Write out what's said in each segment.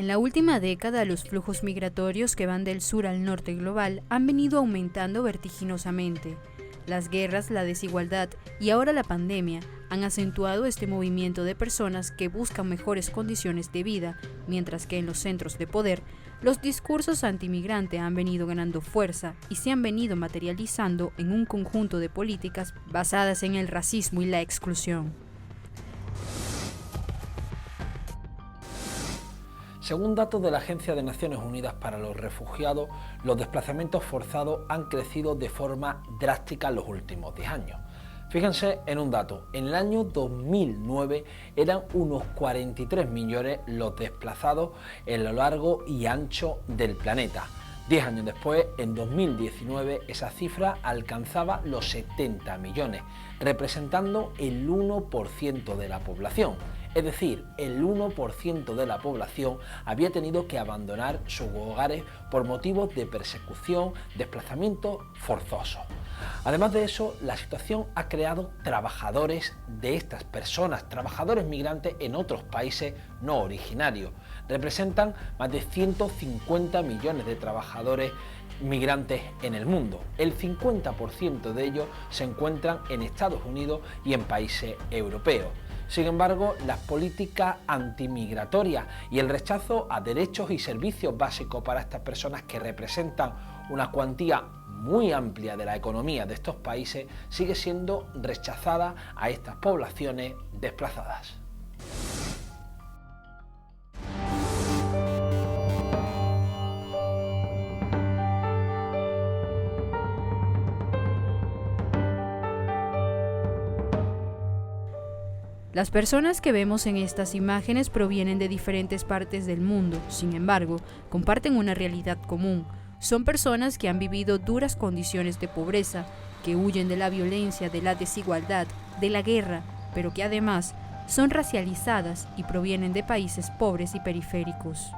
En la última década, los flujos migratorios que van del sur al norte global han venido aumentando vertiginosamente. Las guerras, la desigualdad y ahora la pandemia han acentuado este movimiento de personas que buscan mejores condiciones de vida, mientras que en los centros de poder, los discursos antimigrante han venido ganando fuerza y se han venido materializando en un conjunto de políticas basadas en el racismo y la exclusión. Según datos de la Agencia de Naciones Unidas para los Refugiados, los desplazamientos forzados han crecido de forma drástica en los últimos 10 años. Fíjense en un dato, en el año 2009 eran unos 43 millones los desplazados en lo largo y ancho del planeta. 10 años después, en 2019, esa cifra alcanzaba los 70 millones, representando el 1% de la población. Es decir, el 1% de la población había tenido que abandonar sus hogares por motivos de persecución, desplazamiento forzoso. Además de eso, la situación ha creado trabajadores de estas personas, trabajadores migrantes en otros países no originarios. Representan más de 150 millones de trabajadores migrantes en el mundo. El 50% de ellos se encuentran en Estados Unidos y en países europeos. Sin embargo, las políticas antimigratorias y el rechazo a derechos y servicios básicos para estas personas que representan una cuantía muy amplia de la economía de estos países sigue siendo rechazada a estas poblaciones desplazadas. Las personas que vemos en estas imágenes provienen de diferentes partes del mundo, sin embargo, comparten una realidad común. Son personas que han vivido duras condiciones de pobreza, que huyen de la violencia, de la desigualdad, de la guerra, pero que además son racializadas y provienen de países pobres y periféricos.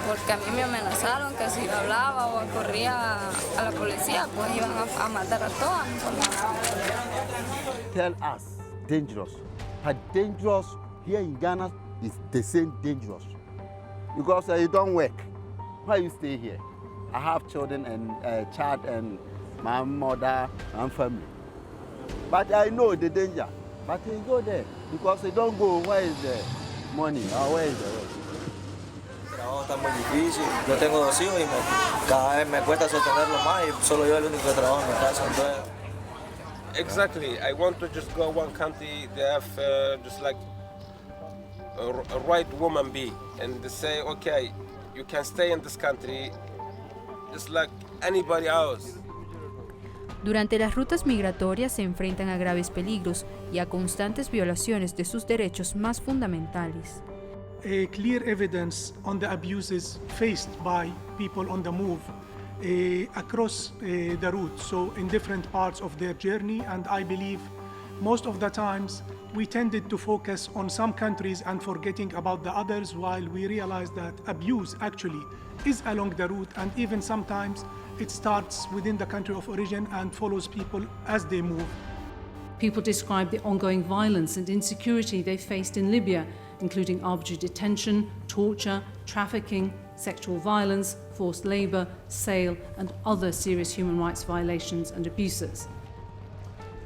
Porque a mí me amenazaron que si yo hablaba o corría a la policía, pues iban a matar a todas mis familias. Tell us, dangerous. But dangerous here in Ghana is the same dangerous. Because you don't work. Why you stay here? I have children and child and my mother and family. But I know the danger. But you go there because you don't go. Where is the money or where is the work? El trabajo está muy difícil. Yo tengo 2 hijos y cada vez me cuesta sostenerlo más y solo yo el único que trabajo en mi casa. Entonces, exactly. I want to just go one country. They have just like a right woman be, and they say, okay, you can stay in this country, just like anybody else. Durante las rutas migratorias se enfrentan a graves peligros y a constantes violaciones de sus derechos más fundamentales. Clear evidence on the abuses faced by people on the move across the route, so in different parts of their journey, and I believe most of the times we tended to focus on some countries and forgetting about the others, while we realize that abuse actually is along the route, and even sometimes it starts within the country of origin and follows people as they move. People describe the ongoing violence and insecurity they faced in Libya, including arbitrary detention, torture, trafficking, sexual violence, forced labor, sale, and other serious human rights violations and abuses.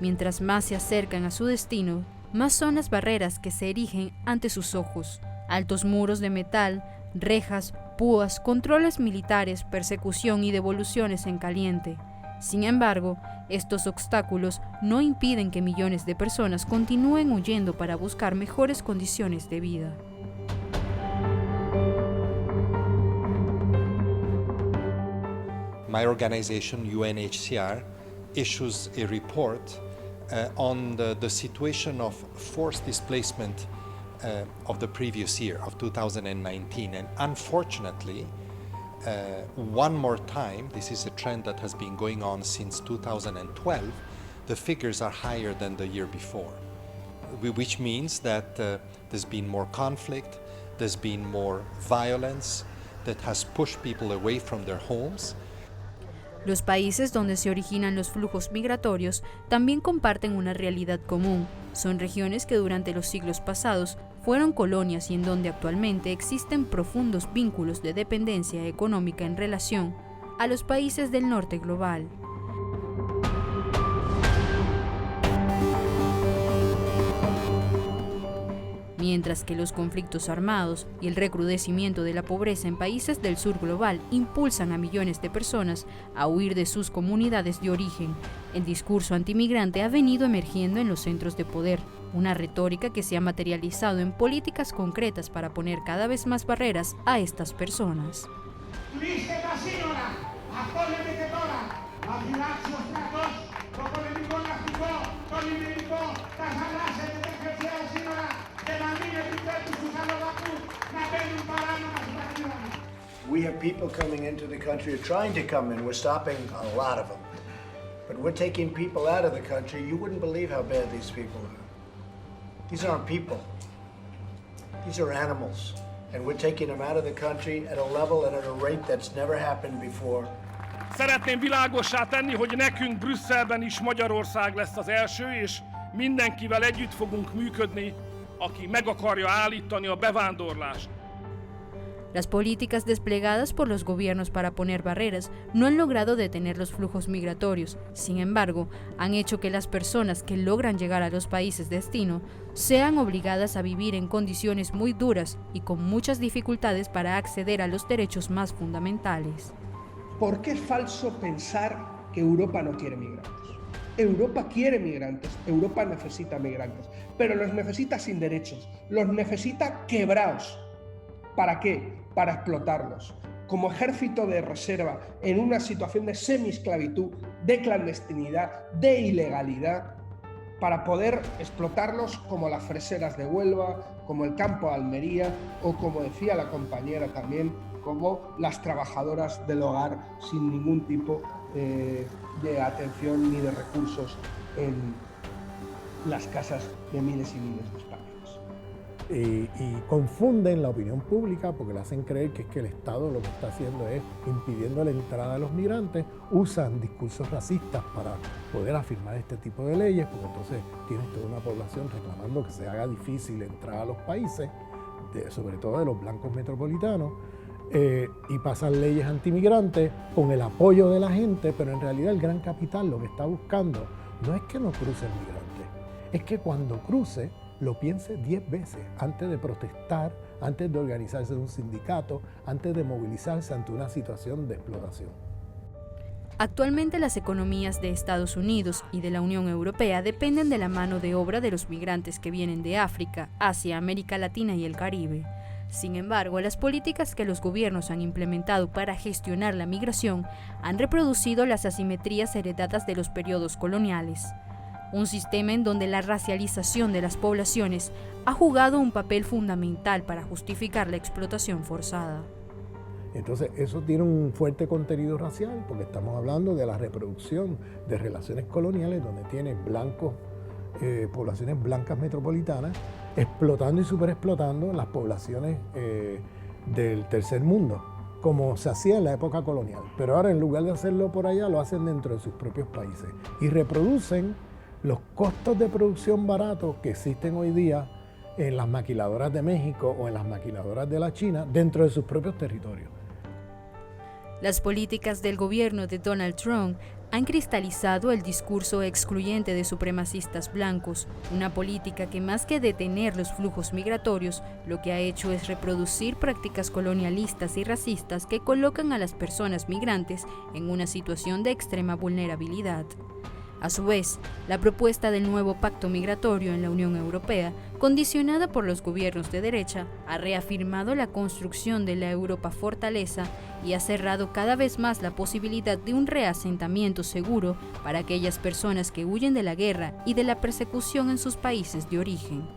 Mientras más se acercan a su destino, más son las barreras que se erigen ante sus ojos. Altos muros de metal, rejas, púas, controles militares, persecución y devoluciones en caliente. Sin embargo, estos obstáculos no impiden que millones de personas continúen huyendo para buscar mejores condiciones de vida. My organization, UNHCR, issues a report on the situation of forced displacement of the previous year, of 2019. And unfortunately, one more time, this is a trend that has been going on since 2012, the figures are higher than the year before, which means that there's been more conflict, there's been more violence that has pushed people away from their homes. Los países donde se originan los flujos migratorios también comparten una realidad común. Son regiones que durante los siglos pasados fueron colonias y en donde actualmente existen profundos vínculos de dependencia económica en relación a los países del norte global. Mientras que los conflictos armados y el recrudecimiento de la pobreza en países del sur global impulsan a millones de personas a huir de sus comunidades de origen, el discurso antimigrante ha venido emergiendo en los centros de poder, una retórica que se ha materializado en políticas concretas para poner cada vez más barreras a estas personas. We have people coming into the country or trying to come in. We're stopping a lot of them. But we're taking people out of the country. You wouldn't believe how bad these people are. These aren't people. These are animals. And we're taking them out of the country at a level and at a rate that's never happened before. Szeretném világossá tenni, hogy nekünk Brüsszelben is Magyarország lesz az első, és mindenkivel együtt fogunk működni, aki meg akarja állítani a bevándorlást. Las políticas desplegadas por los gobiernos para poner barreras no han logrado detener los flujos migratorios. Sin embargo, han hecho que las personas que logran llegar a los países destino sean obligadas a vivir en condiciones muy duras y con muchas dificultades para acceder a los derechos más fundamentales. ¿Por qué es falso pensar que Europa no quiere migrantes? Europa quiere migrantes, Europa necesita migrantes, pero los necesita sin derechos, los necesita quebrados. ¿Para qué? Para explotarlos, como ejército de reserva en una situación de semi-esclavitud, de clandestinidad, de ilegalidad, para poder explotarlos como las freseras de Huelva, como el campo de Almería o, como decía la compañera también, como las trabajadoras del hogar sin ningún tipo de atención ni de recursos en las casas de miles y miles de españoles. Y confunden la opinión pública porque le hacen creer que es que el Estado lo que está haciendo es impidiendo la entrada de los migrantes, usan discursos racistas para poder afirmar este tipo de leyes, porque entonces tienes toda una población reclamando que se haga difícil entrar a los países, sobre todo de los blancos metropolitanos, y pasan leyes antimigrantes con el apoyo de la gente, pero en realidad el gran capital lo que está buscando no es que no cruce el migrante, es que cuando cruce lo piense 10 veces antes de protestar, antes de organizarse en un sindicato, antes de movilizarse ante una situación de explotación. Actualmente las economías de Estados Unidos y de la Unión Europea dependen de la mano de obra de los migrantes que vienen de África, Asia, América Latina y el Caribe. Sin embargo, las políticas que los gobiernos han implementado para gestionar la migración han reproducido las asimetrías heredadas de los periodos coloniales. Un sistema en donde la racialización de las poblaciones ha jugado un papel fundamental para justificar la explotación forzada. Entonces, eso tiene un fuerte contenido racial, porque estamos hablando de la reproducción de relaciones coloniales donde tiene blancos, poblaciones blancas metropolitanas, explotando y superexplotando las poblaciones del tercer mundo, como se hacía en la época colonial. Pero ahora, en lugar de hacerlo por allá, lo hacen dentro de sus propios países y reproducen los costos de producción baratos que existen hoy día en las maquiladoras de México o en las maquiladoras de la China dentro de sus propios territorios. Las políticas del gobierno de Donald Trump han cristalizado el discurso excluyente de supremacistas blancos, una política que más que detener los flujos migratorios, lo que ha hecho es reproducir prácticas colonialistas y racistas que colocan a las personas migrantes en una situación de extrema vulnerabilidad. A su vez, la propuesta del nuevo pacto migratorio en la Unión Europea, condicionada por los gobiernos de derecha, ha reafirmado la construcción de la Europa fortaleza y ha cerrado cada vez más la posibilidad de un reasentamiento seguro para aquellas personas que huyen de la guerra y de la persecución en sus países de origen.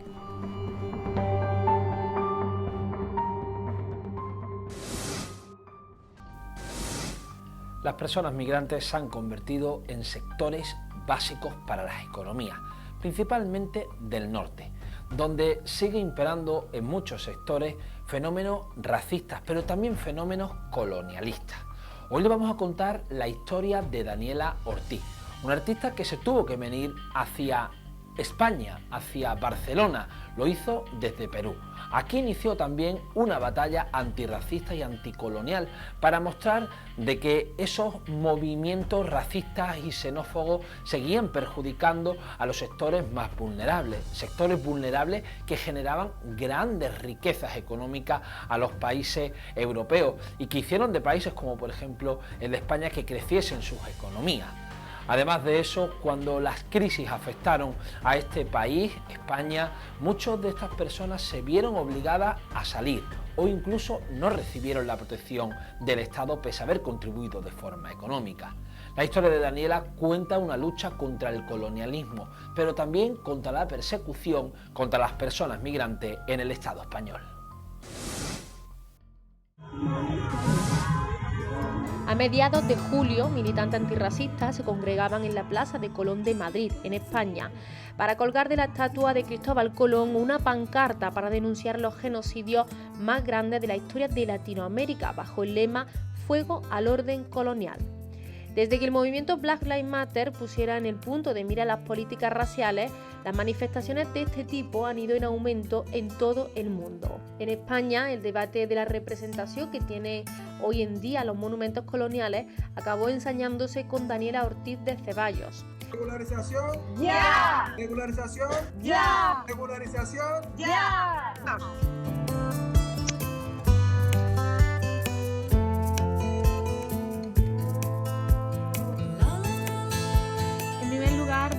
Las personas migrantes se han convertido en sectores básicos para las economías, principalmente del norte, donde sigue imperando en muchos sectores fenómenos racistas, pero también fenómenos colonialistas. Hoy le vamos a contar la historia de Daniela Ortiz, una artista que se tuvo que venir hacia España, hacia Barcelona, lo hizo desde Perú. Aquí inició también una batalla antirracista y anticolonial para mostrar de que esos movimientos racistas y xenófobos seguían perjudicando a los sectores más vulnerables, sectores vulnerables que generaban grandes riquezas económicas a los países europeos y que hicieron de países como por ejemplo el de España que creciesen sus economías. Además de eso, cuando las crisis afectaron a este país, España, muchas de estas personas se vieron obligadas a salir o incluso no recibieron la protección del Estado pese a haber contribuido de forma económica. La historia de Daniela cuenta una lucha contra el colonialismo, pero también contra la persecución contra las personas migrantes en el Estado español. A mediados de julio, militantes antirracistas se congregaban en la Plaza de Colón de Madrid, en España, para colgar de la estatua de Cristóbal Colón una pancarta para denunciar los genocidios más grandes de la historia de Latinoamérica, bajo el lema "Fuego al orden colonial". Desde que el movimiento Black Lives Matter pusiera en el punto de mira las políticas raciales, las manifestaciones de este tipo han ido en aumento en todo el mundo. En España, el debate de la representación que tienen hoy en día los monumentos coloniales acabó ensañándose con Daniela Ortiz de Ceballos. Regularización, ya. Regularización, ya. Regularización, ya.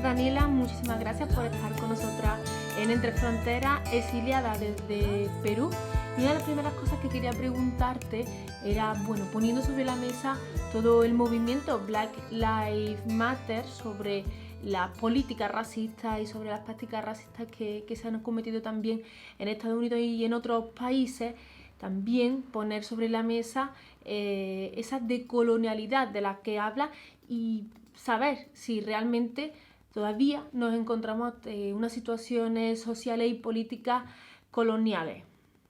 Daniela, muchísimas gracias por estar con nosotras en Entre Fronteras, exiliada desde Perú. Y una de las primeras cosas que quería preguntarte era, bueno, poniendo sobre la mesa todo el movimiento Black Lives Matter sobre las políticas racistas y sobre las prácticas racistas que se han cometido también en Estados Unidos y en otros países, también poner sobre la mesa esa decolonialidad de la que habla y saber si realmente todavía nos encontramos en unas situaciones sociales y políticas coloniales.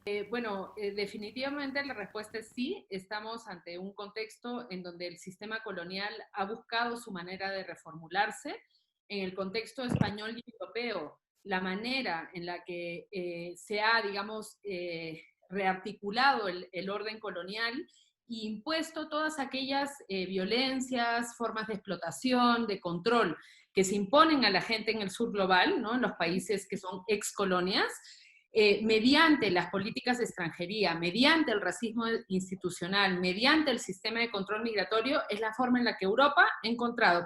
Definitivamente la respuesta es sí. Estamos ante un contexto en donde el sistema colonial ha buscado su manera de reformularse. En el contexto español y europeo, la manera en la que se ha, digamos, rearticulado el orden colonial e impuesto todas aquellas violencias, formas de explotación, de control que se imponen a la gente en el sur global, ¿no? En los países que son excolonias, mediante las políticas de extranjería, mediante el racismo institucional, mediante el sistema de control migratorio, es la forma en la que Europa ha encontrado,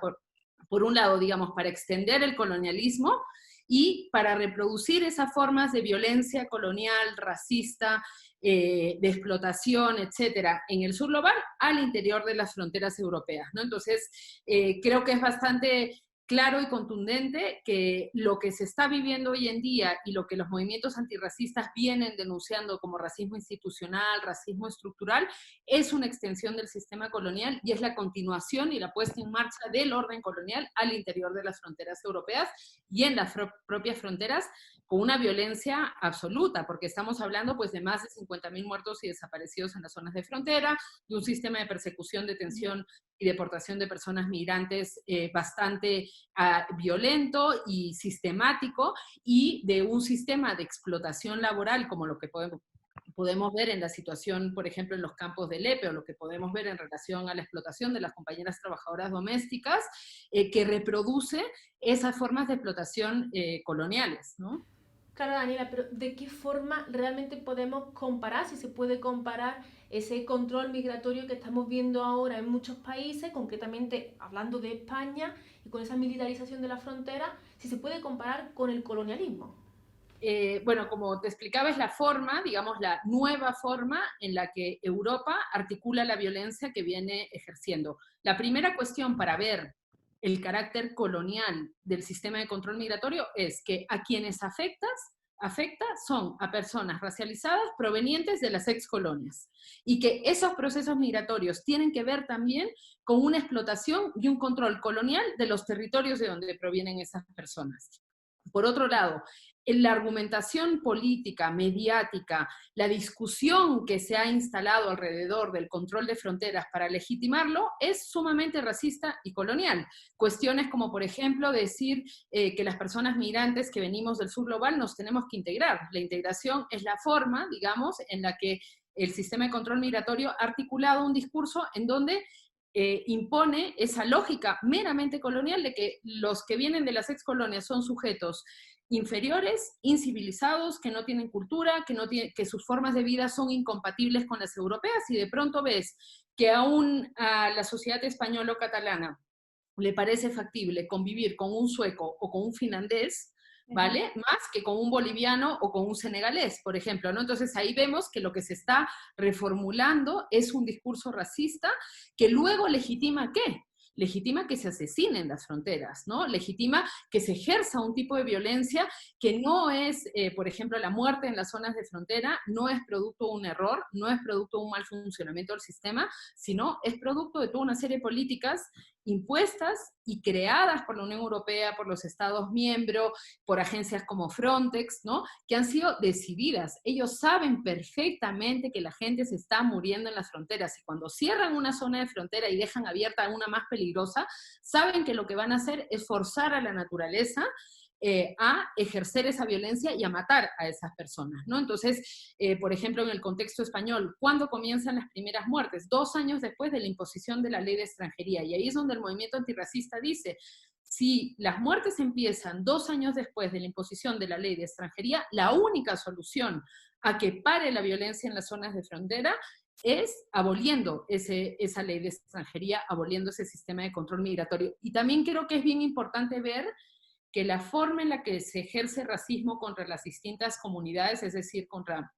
por un lado, digamos, para extender el colonialismo y para reproducir esas formas de violencia colonial, racista, de explotación, etcétera, en el sur global al interior de las fronteras europeas, ¿no? Entonces, creo que es bastante claro y contundente que lo que se está viviendo hoy en día y lo que los movimientos antirracistas vienen denunciando como racismo institucional, racismo estructural, es una extensión del sistema colonial y es la continuación y la puesta en marcha del orden colonial al interior de las fronteras europeas y en las propias fronteras, con una violencia absoluta, porque estamos hablando pues de más de 50.000 muertos y desaparecidos en las zonas de frontera, de un sistema de persecución, detención y deportación de personas migrantes bastante violento y sistemático, y de un sistema de explotación laboral como lo que podemos ver en la situación, por ejemplo, en los campos de Lepe, o lo que podemos ver en relación a la explotación de las compañeras trabajadoras domésticas, que reproduce esas formas de explotación coloniales, ¿no? Claro, Daniela, pero ¿de qué forma realmente podemos comparar, si se puede comparar ese control migratorio que estamos viendo ahora en muchos países, concretamente hablando de España, y con esa militarización de la frontera, si se puede comparar con el colonialismo? Como te explicaba, es la forma, digamos, la nueva forma en la que Europa articula la violencia que viene ejerciendo. La primera cuestión para ver el carácter colonial del sistema de control migratorio es que a quienes afecta son a personas racializadas provenientes de las excolonias, y que esos procesos migratorios tienen que ver también con una explotación y un control colonial de los territorios de donde provienen esas personas. Por otro lado, la argumentación política, mediática, la discusión que se ha instalado alrededor del control de fronteras para legitimarlo es sumamente racista y colonial. Cuestiones como, por ejemplo, decir que las personas migrantes que venimos del sur global nos tenemos que integrar. La integración es la forma, digamos, en la que el sistema de control migratorio ha articulado un discurso en donde impone esa lógica meramente colonial de que los que vienen de las excolonias son sujetos inferiores, incivilizados, que no tienen cultura, que sus formas de vida son incompatibles con las europeas, y de pronto ves que aún a la sociedad española o catalana le parece factible convivir con un sueco o con un finlandés, ¿vale? Más que con un boliviano o con un senegalés, por ejemplo, ¿no? Entonces ahí vemos que lo que se está reformulando es un discurso racista que luego legitima ¿qué? Legitima que se asesinen las fronteras, ¿no? Legitima que se ejerza un tipo de violencia que no es, por ejemplo, la muerte en las zonas de frontera, no es producto de un error, no es producto de un mal funcionamiento del sistema, sino es producto de toda una serie de políticas impuestas y creadas por la Unión Europea, por los Estados miembros, por agencias como Frontex, ¿no? Que han sido decididas. Ellos saben perfectamente que la gente se está muriendo en las fronteras, y cuando cierran una zona de frontera y dejan abierta una más peligrosa, saben que lo que van a hacer es forzar a la naturaleza a ejercer esa violencia y a matar a esas personas, ¿no? Entonces, por ejemplo, en el contexto español, ¿cuándo comienzan las primeras muertes? 2 años después de la imposición de la ley de extranjería, y ahí es donde el movimiento antirracista dice, si las muertes empiezan 2 años después de la imposición de la ley de extranjería, la única solución a que pare la violencia en las zonas de frontera es aboliendo esa ley de extranjería, aboliendo ese sistema de control migratorio. Y también creo que es bien importante ver que la forma en la que se ejerce racismo contra las distintas comunidades, es decir, contra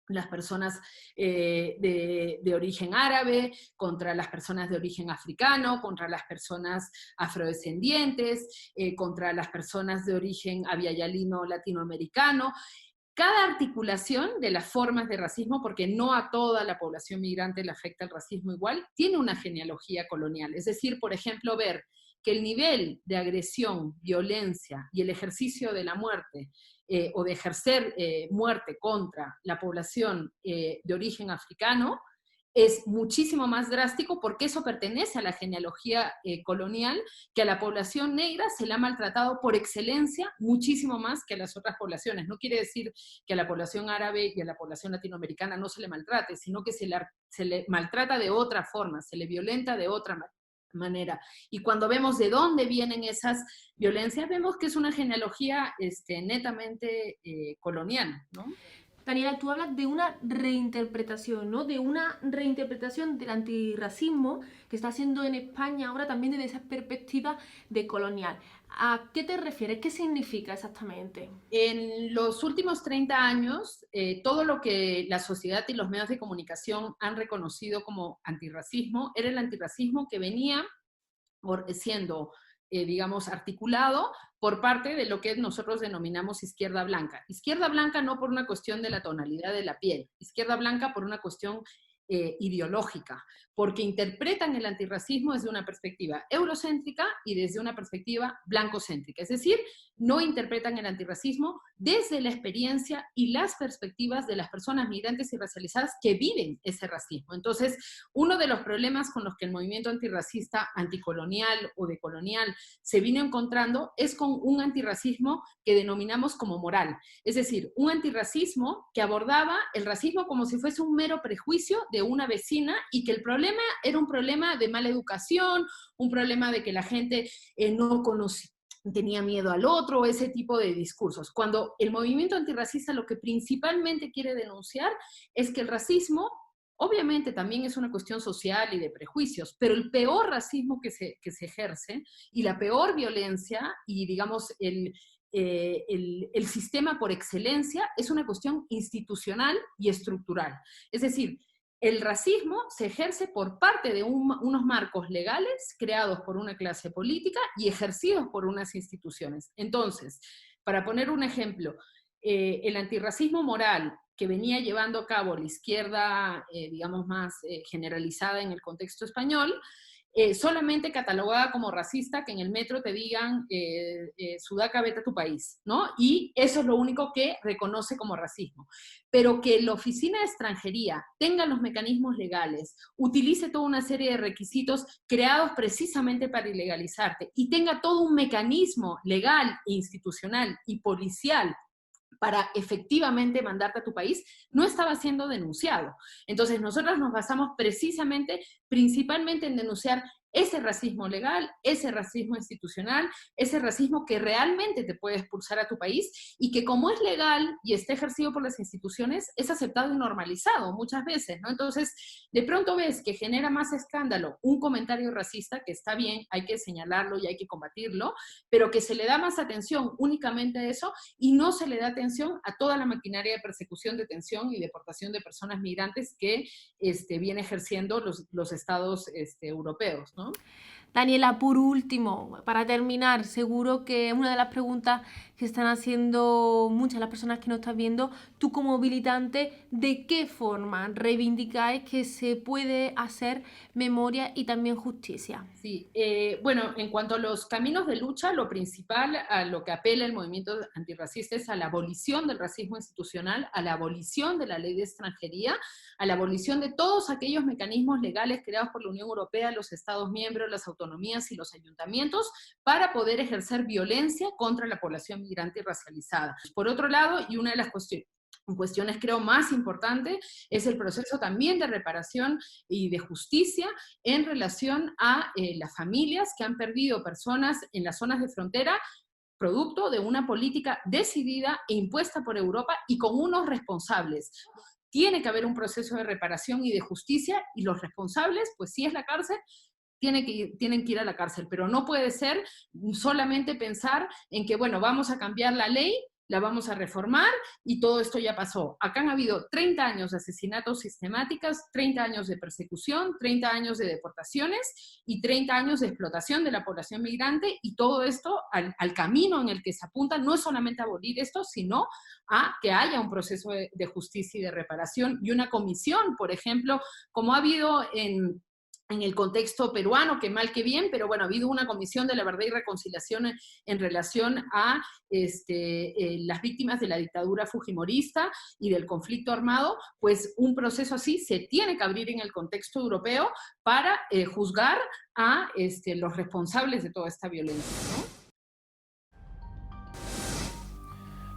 las personas de origen árabe, contra las personas de origen africano, contra las personas afrodescendientes, contra las personas de origen avialino latinoamericano, cada articulación de las formas de racismo, porque no a toda la población migrante le afecta el racismo igual, tiene una genealogía colonial. Es decir, por ejemplo, ver que el nivel de agresión, violencia y el ejercicio de la muerte, o de ejercer muerte contra la población de origen africano, es muchísimo más drástico, porque eso pertenece a la genealogía colonial, que a la población negra se la ha maltratado por excelencia muchísimo más que a las otras poblaciones. No quiere decir que a la población árabe y a la población latinoamericana no se le maltrate, sino que se le maltrata de otra forma, se le violenta de otra manera. Y cuando vemos de dónde vienen esas violencias, vemos que es una genealogía netamente colonial, ¿no? Daniela, tú hablas de una reinterpretación, ¿no? De una reinterpretación del antirracismo que está haciendo en España ahora también desde esa perspectiva de colonial. ¿A qué te refieres? ¿Qué significa exactamente? En los últimos 30 años, todo lo que la sociedad y los medios de comunicación han reconocido como antirracismo era el antirracismo que venía siendo, digamos, articulado por parte de lo que nosotros denominamos izquierda blanca. Izquierda blanca no por una cuestión de la tonalidad de la piel, izquierda blanca por una cuestión ideológica, porque interpretan el antirracismo desde una perspectiva eurocéntrica y desde una perspectiva blancocéntrica. Es decir, no interpretan el antirracismo desde la experiencia y las perspectivas de las personas migrantes y racializadas que viven ese racismo. Entonces, uno de los problemas con los que el movimiento antirracista, anticolonial o decolonial se vino encontrando es con un antirracismo que denominamos como moral. Es decir, un antirracismo que abordaba el racismo como si fuese un mero prejuicio de una vecina, y que el problema era un problema de mala educación, un problema de que la gente no conocía, tenía miedo al otro, ese tipo de discursos. Cuando el movimiento antirracista lo que principalmente quiere denunciar es que el racismo obviamente también es una cuestión social y de prejuicios, pero el peor racismo que se ejerce y la peor violencia y, digamos, el sistema por excelencia es una cuestión institucional y estructural. Es decir, el racismo se ejerce por parte de unos marcos legales creados por una clase política y ejercidos por unas instituciones. Entonces, para poner un ejemplo, el antirracismo moral que venía llevando a cabo la izquierda, digamos, más generalizada en el contexto español, solamente catalogada como racista, que en el metro te digan Sudaca, vete a tu país, ¿no? Y eso es lo único que reconoce como racismo. Pero que la Oficina de Extranjería tenga los mecanismos legales, utilice toda una serie de requisitos creados precisamente para ilegalizarte y tenga todo un mecanismo legal, institucional y policial para efectivamente mandarte a tu país, no estaba siendo denunciado. Entonces, nosotros nos basamos principalmente en denunciar ese racismo legal, ese racismo institucional, ese racismo que realmente te puede expulsar a tu país y que como es legal y está ejercido por las instituciones, es aceptado y normalizado muchas veces, ¿no? Entonces, de pronto ves que genera más escándalo un comentario racista, que está bien, hay que señalarlo y hay que combatirlo, pero que se le da más atención únicamente a eso y no se le da atención a toda la maquinaria de persecución, detención y deportación de personas migrantes que viene ejerciendo los estados europeos, ¿no? Daniela, por último, para terminar, seguro que una de las preguntas que están haciendo muchas de las personas que nos están viendo, tú como militante, ¿de qué forma reivindicáis que se puede hacer memoria y también justicia? Sí, bueno, en cuanto a los caminos de lucha, lo principal a lo que apela el movimiento antirracista es a la abolición del racismo institucional, a la abolición de la ley de extranjería, a la abolición de todos aquellos mecanismos legales creados por la Unión Europea, los Estados miembros, las autonomías y los ayuntamientos para poder ejercer violencia contra la población migrante y racializada. Por otro lado, y una de las cuestiones creo más importante es el proceso también de reparación y de justicia en relación a las familias que han perdido personas en las zonas de frontera producto de una política decidida e impuesta por Europa y con unos responsables. Tiene que haber un proceso de reparación y de justicia y los responsables, pues si es la cárcel, tienen que ir a la cárcel, pero no puede ser solamente pensar en que, bueno, vamos a cambiar la ley, la vamos a reformar y todo esto ya pasó. Acá han habido 30 años de asesinatos sistemáticos, 30 años de persecución, 30 años de deportaciones y 30 años de explotación de la población migrante y todo esto al camino en el que se apunta no es solamente abolir esto, sino a que haya un proceso de justicia y de reparación y una comisión, por ejemplo, como ha habido en el contexto peruano, que mal que bien, pero bueno, ha habido una comisión de la verdad y reconciliación en relación a las víctimas de la dictadura fujimorista y del conflicto armado, pues un proceso así se tiene que abrir en el contexto europeo para juzgar a los responsables de toda esta violencia, ¿no?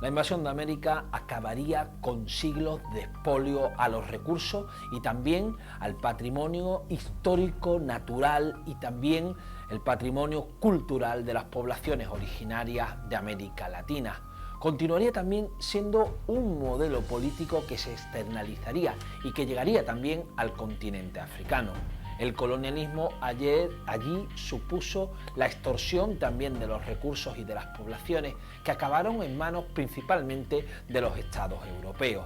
La invasión de América acabaría con siglos de expolio a los recursos y también al patrimonio histórico, natural y también el patrimonio cultural de las poblaciones originarias de América Latina. Continuaría también siendo un modelo político que se externalizaría y que llegaría también al continente africano. El colonialismo allí supuso la extorsión también de los recursos y de las poblaciones que acabaron en manos principalmente de los estados europeos.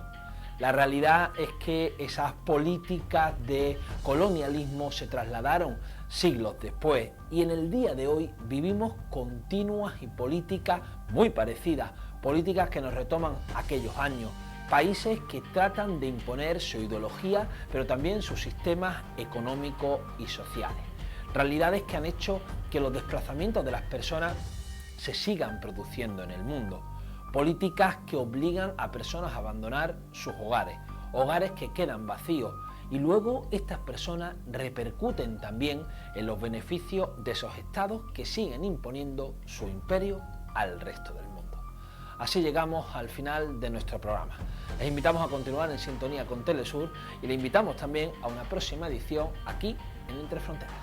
La realidad es que esas políticas de colonialismo se trasladaron siglos después y en el día de hoy vivimos continuas y políticas muy parecidas, políticas que nos retoman aquellos años, países que tratan de imponer su ideología, pero también sus sistemas económicos y sociales. Realidades que han hecho que los desplazamientos de las personas se sigan produciendo en el mundo. Políticas que obligan a personas a abandonar sus hogares, hogares que quedan vacíos, y luego estas personas repercuten también en los beneficios de esos estados que siguen imponiendo su imperio al resto del mundo. Así llegamos al final de nuestro programa. Les invitamos a continuar en sintonía con Telesur y le invitamos también a una próxima edición aquí en Entre Fronteras.